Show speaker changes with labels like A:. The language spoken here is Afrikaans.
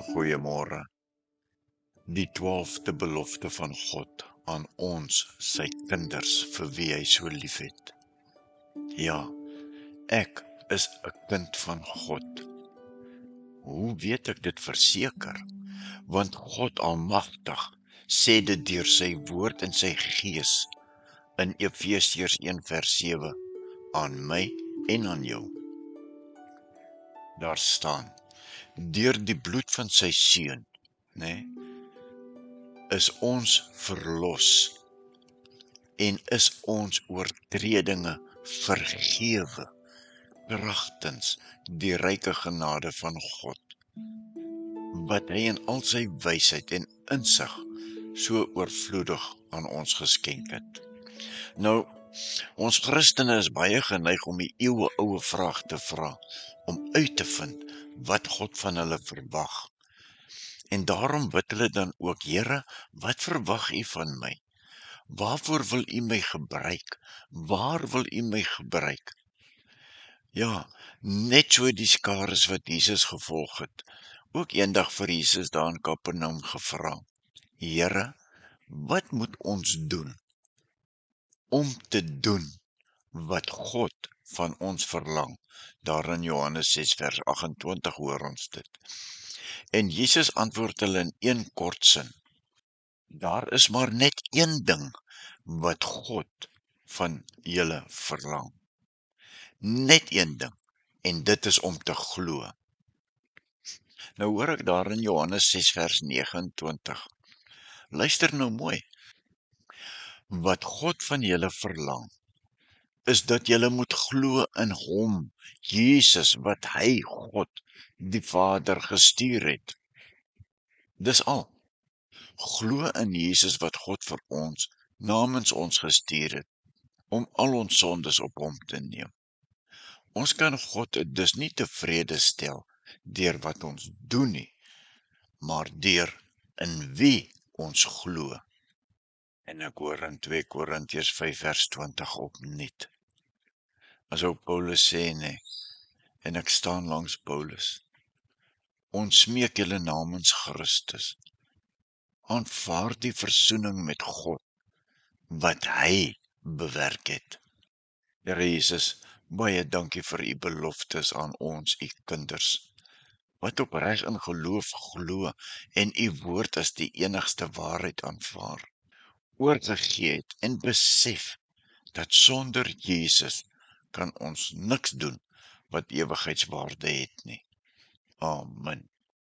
A: Goeiemôre. Die 12de belofte van God aan ons, sy kinders, vir wie hy so liefhet. Ja, ek is 'n kind van God. Hoe weet ek dit verseker? Want God Almagtig sê dit deur sy woord en sy gees in Efesiërs 1:7 aan my en aan jou. Daar staan: deur die bloed van sy seun, is ons verlos en is ons oortredinge vergewe kragtens die ryke genade van God, wat hy in al sy wysheid en insig so oorvloedig aan ons geskenk het. Nou, ons Christene is baie geneig om die eeueoue vraag te vra, om uit te vind wat God van hulle verwag. En daarom bid hulle dan ook: Here, wat verwag U van my? Waarvoor wil U my gebruik? Waar wil U my gebruik? Ja, net so die skares wat Jesus gevolg het, ook eendag vir Jesus daar in Kapernaum gevra: Here, wat moet ons doen om te doen wat God van ons verlang? Daar in Johannes 6:28 hoor ons dit. En Jesus antwoord hulle in een kort sin: daar is maar net een ding wat God van julle verlang. Net een ding, en dit is om te glo. Nou hoor ek daar in Johannes 6:29. Luister nou mooi. Wat God van julle verlang, is dat julle moet glo in hom, Jesus, wat hy, God, die Vader, gestuur het. Dis al. Glo in Jesus wat God vir ons, namens ons gestuur het, om al ons sondes op hom te neem. Ons kan God dus nie tevrede stel deur wat ons doen nie, maar deur in wie ons glo. En ek hoor in 2 Korintiërs 5:20 opnuut. As ou Paulus sê, en ek staan langs Paulus: ons smeek julle namens Christus, aanvaar die versoening met God, wat hy bewerk het. Here Jesus, baie dankie vir U beloftes aan ons, U kinders, wat opreg in geloof glo en U woord as die enigste waarheid aanvaar, oorgegee het en besef dat sonder Jesus kan ons niks doen wat ewigheidswaarde het nie. Amen.